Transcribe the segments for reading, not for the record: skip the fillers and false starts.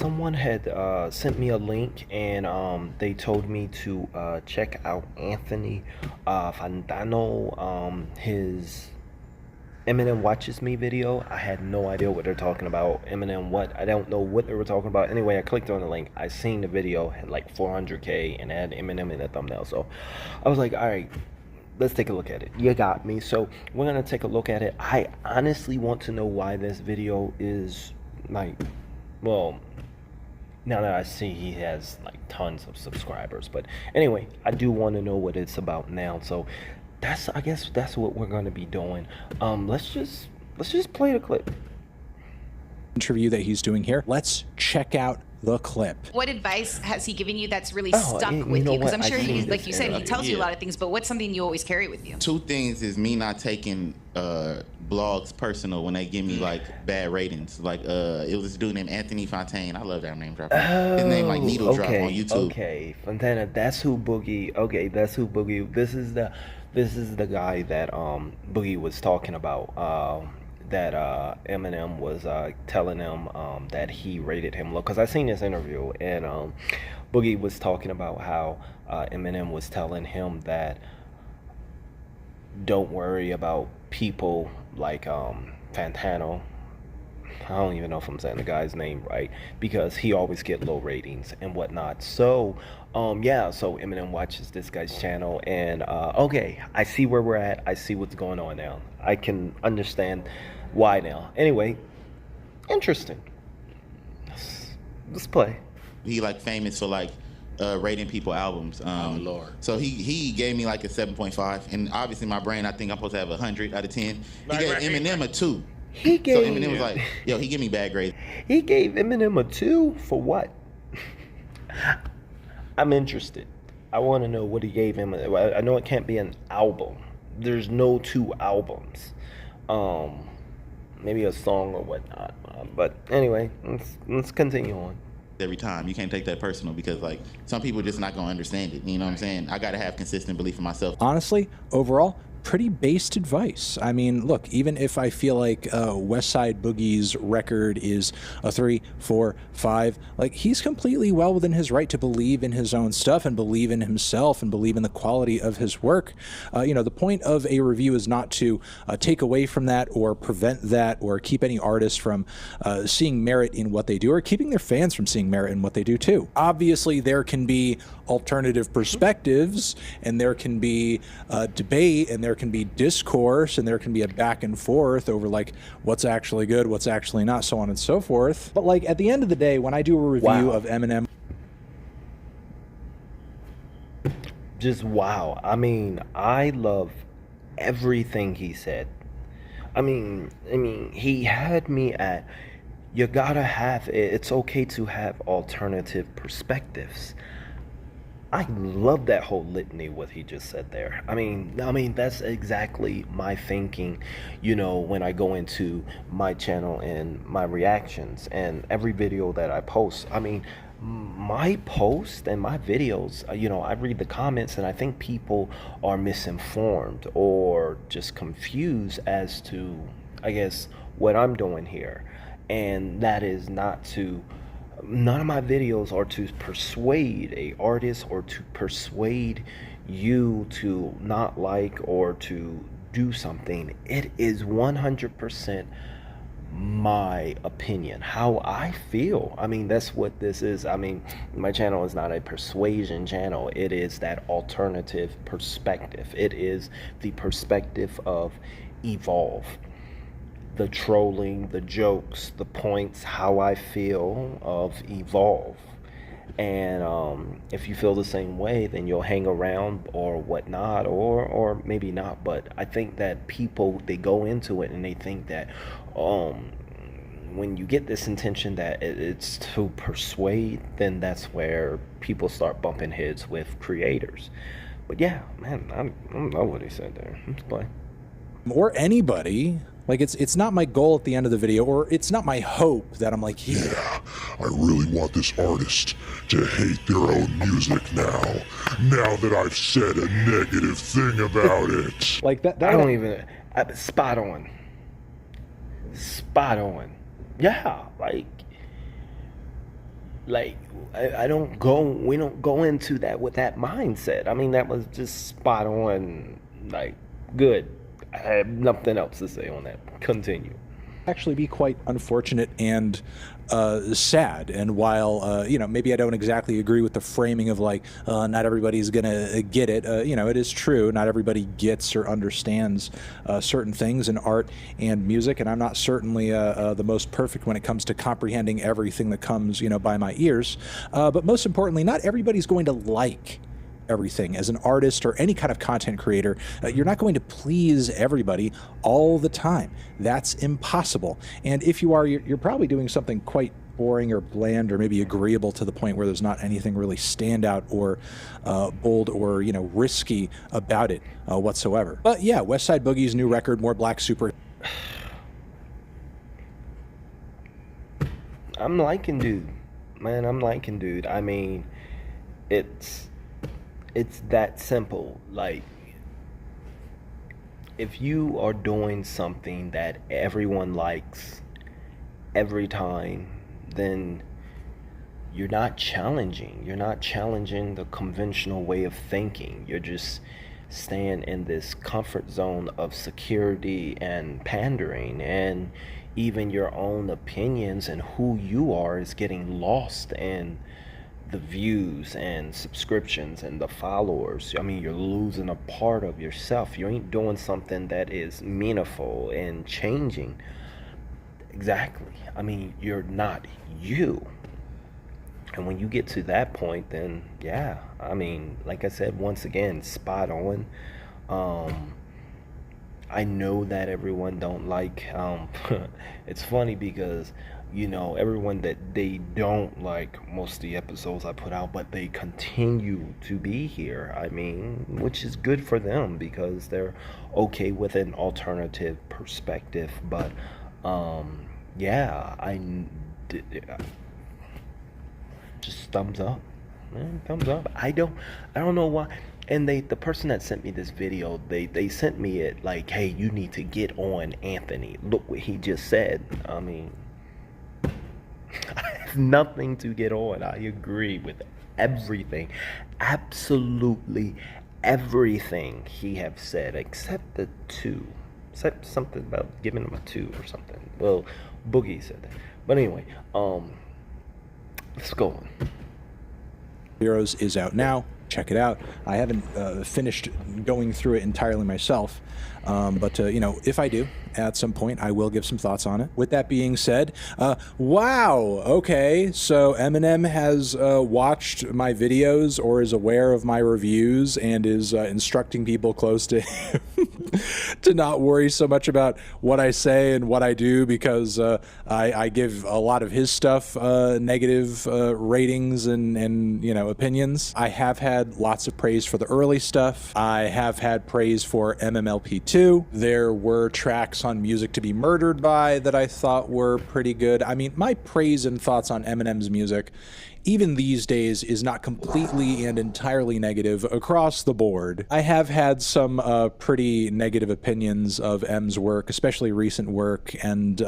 someone had sent me a link, and they told me to check out Anthony Fantano, his Eminem Watches Me video. I had no idea what they're talking about. Eminem what? I don't know what they were talking about. Anyway, I clicked on the link. I seen the video, had like 400K, and had Eminem in the thumbnail. So I was like, all right, let's take a look at it. You got me. So we're gonna take a look at it. I honestly want to know why this video is like, well, now that I see he has like tons of subscribers. But anyway, I do want to know what it's about now. So I guess that's what we're going to be doing. Let's just play the clip. Interview that he's doing here. Let's check out the clip. What advice has he given you that's really stuck with you? Because I'm sure he, like you said, he tells you a lot of things, but what's something you always carry with you? Two things is me not taking blogs personal when they give me like bad ratings. Like it was this dude named Anthony Fantano. I love that name drop. His name like Needle Drop on YouTube. Okay, Fantana, that's who Boogie. Okay, that's who Boogie. This is the guy that Boogie was talking about. That Eminem was telling him that he rated him low. Because I seen this interview, and Boogie was talking about how Eminem was telling him that don't worry about people like Fantano. I don't even know if I'm saying the guy's name right, because he always get low ratings and whatnot. So yeah, so Eminem watches this guy's channel, and okay, I see where we're at. I see what's going on now. I can understand why now. Anyway, interesting. Let's play. He like famous for like rating people albums. Oh Lord. So he gave me like a 7.5, and obviously my brain, I think I'm supposed to have 100 out of 10. He gave Eminem a 2. He gave. So Eminem was like, yo, he give me bad grades. He gave Eminem a 2 for what? I'm interested. I want to know what he gave him. I know it can't be an album. There's no 2 albums. Maybe a song or whatnot. But anyway, let's continue on. Every time you can't take that personal, because like some people just not gonna understand it. You know what I'm saying? I gotta have consistent belief in myself. Honestly, overall, pretty based advice. I mean, look, even if I feel like West Side Boogie's record is a 3, 4, 5, like he's completely well within his right to believe in his own stuff and believe in himself and believe in the quality of his work. You know, the point of a review is not to take away from that or prevent that or keep any artist from seeing merit in what they do, or keeping their fans from seeing merit in what they do too. Obviously, there can be alternative perspectives, and there can be debate, and there can be discourse, and there can be a back and forth over like what's actually good, what's actually not, so on and so forth. But like at the end of the day, when I do a review of Eminem, just wow. I mean, I love everything he said. I mean, he had me at, you gotta have, it's okay to have alternative perspectives. I love that whole litany, what he just said there. I mean, that's exactly my thinking, you know, when I go into my channel and my reactions and every video that I post. I mean, my posts and my videos, you know, I read the comments, and I think people are misinformed or just confused as to, I guess, what I'm doing here. And that is not to, none of my videos are to persuade a artist or to persuade you to not like or to do something. It is 100% my opinion, how I feel. I mean, that's what this is. I mean, my channel is not a persuasion channel. It is that alternative perspective. It is the perspective of evolve. The trolling, the jokes, the points, how I feel of evolve. And if you feel the same way, then you'll hang around or whatnot, or maybe not. But I think that people, they go into it and they think that when you get this intention that it's to persuade, then that's where people start bumping heads with creators. But yeah, man, I don't know what he said there. Let's play. or anybody. Like, it's not my goal at the end of the video, or it's not my hope that I'm like, yeah, I really want this artist to hate their own music now that I've said a negative thing about it. like that I don't even, spot on. Spot on. Yeah, like, Like, we don't go into that with that mindset. I mean, that was just spot on, like, good. I have nothing else to say on that. Continue. Actually be quite unfortunate and sad. And while maybe I don't exactly agree with the framing of like not everybody's gonna get it, it is true, not everybody gets or understands certain things in art and music, and I'm not certainly the most perfect when it comes to comprehending everything that comes by my ears, but most importantly, not everybody's going to like everything. As an artist or any kind of content creator, you're not going to please everybody all the time. That's impossible. And if you are, you're probably doing something quite boring or bland or maybe agreeable to the point where there's not anything really standout or bold or risky about it whatsoever. But yeah, West Side Boogie's new record, More Black Super. I'm liking dude. Man, I'm liking dude. I mean, it's that simple. Like, if you are doing something that everyone likes every time, then you're not challenging. You're not challenging the conventional way of thinking. You're just staying in this comfort zone of security and pandering, and even your own opinions and who you are is getting lost in the views and subscriptions and the followers. I mean, you're losing a part of yourself. You ain't doing something that is meaningful and changing. Exactly. I mean, you're not you. And when you get to that point, then yeah, I mean, like I said, once again, spot on. I know that everyone don't like, it's funny because everyone that they don't like most of the episodes I put out, but they continue to be here. I mean, which is good for them because they're okay with an alternative perspective. But yeah, just thumbs up, man, thumbs up. I don't know why. And the person that sent me this video, they sent me it like, hey, you need to get on Anthony. Look what he just said. I mean, I have nothing to get on. I agree with everything, absolutely everything he have said, except except something about giving him a 2 or something. Well, Boogie said that, but anyway, let's go on. Heroes is out now. Check it out. I haven't finished going through it entirely myself, but if I do at some point, I will give some thoughts on it. With that being said, wow, okay, so Eminem has watched my videos or is aware of my reviews and is instructing people close to him to not worry so much about what I say and what I do, because I give a lot of his stuff negative ratings and opinions. I have had lots of praise for the early stuff. I have had praise for MMLP2. There were tracks on Music to Be Murdered By that I thought were pretty good. I mean, my praise and thoughts on Eminem's music, even these days, is not completely and entirely negative across the board. I have had some pretty negative opinions of M's work, especially recent work, and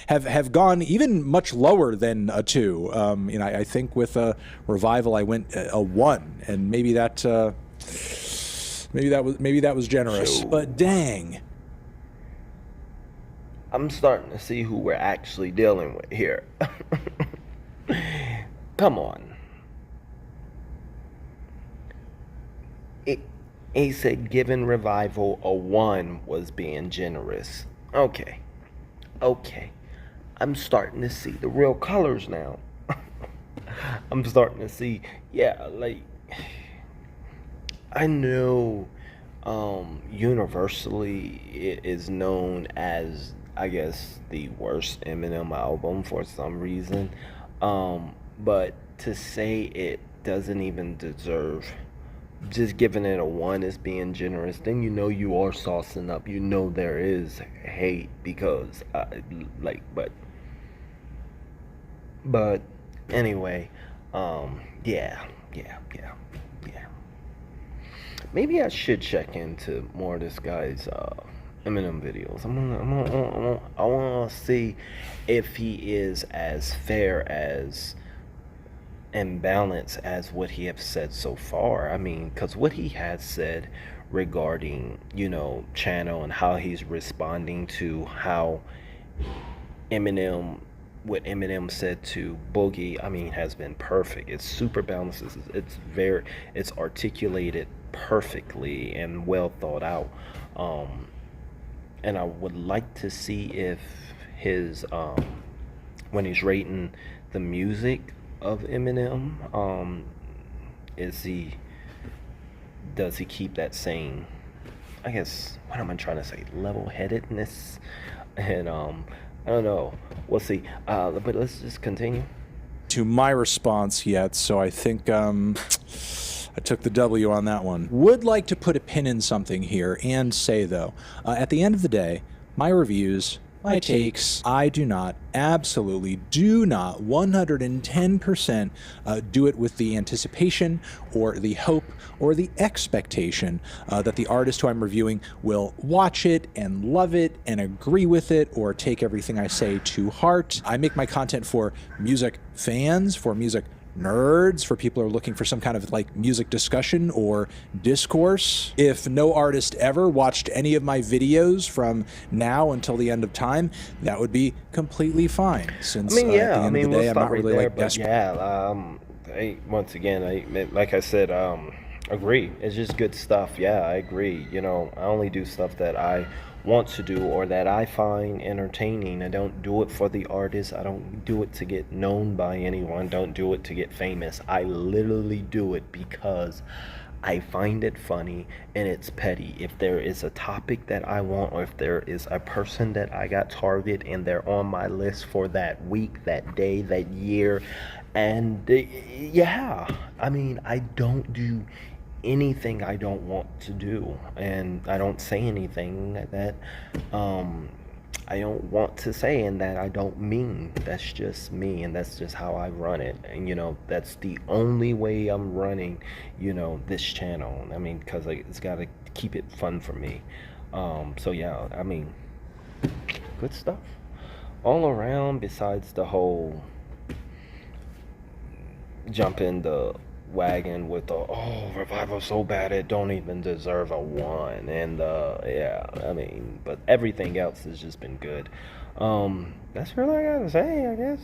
have gone even much lower than a 2. I think with Revival I went a 1, and maybe that was generous. But dang. I'm starting to see who we're actually dealing with here. Come on. He said giving Revival a 1 was being generous. Okay. I'm starting to see the real colors now. I'm starting to see, yeah, like, I know universally it is known as, I guess, the worst Eminem album for some reason. But to say it doesn't even deserve, just giving it a 1 is being generous, then you are saucing up. There is hate because, but anyway, yeah. Maybe I should check into more of this guy's Eminem videos. I want to see if he is as fair as and balance as what he has said so far. I mean, because what he has said regarding, Channel and how he's responding to how Eminem, what Eminem said to Boogie, I mean, has been perfect. It's super balanced. It's articulated perfectly and well thought out. And I would like to see if his, when he's rating the music of Eminem, does he keep that same, I guess, what am I trying to say, level-headedness? And I don't know, we'll see, but let's just continue to my response yet, so I think I took the W on that one. Would like to put a pin in something here and say, though, at the end of the day, my reviews, my takes, I absolutely do not 110% do it with the anticipation or the hope or the expectation that the artist who I'm reviewing will watch it and love it and agree with it or take everything I say to heart. I make my content for music fans, for music nerds, for people who are looking for some kind of like music discussion or discourse. If no artist ever watched any of my videos from now until the end of time, that would be completely fine. Since at the end of the day, I'm not really like desperate. Once again, like I said, agree. It's just good stuff. Yeah, I agree. I only do stuff that I want to do or that I find entertaining. I don't do it for the artist. I don't do it to get known by anyone. Don't do it to get famous. I literally do it because I find it funny and it's petty. If there is a topic that I want, or if there is a person that I got targeted and they're on my list for that week, that day, that year, and I don't do anything I don't want to do, and I don't say anything that I don't want to say and that I don't mean. That's just me, and that's just how I run it. And that's the only way I'm running this channel. I mean, because it's got to keep it fun for me. So yeah, I mean, good stuff all around, besides the whole jump in the wagon with the Revival so bad it don't even deserve a 1, and but everything else has just been good. That's really I gotta say, I guess.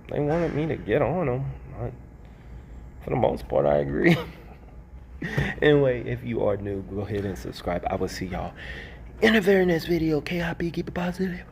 They wanted me to get on them. For the most part, I agree. Anyway, if you are new, go ahead and subscribe. I will see y'all in the very next video. KIP, keep it positive.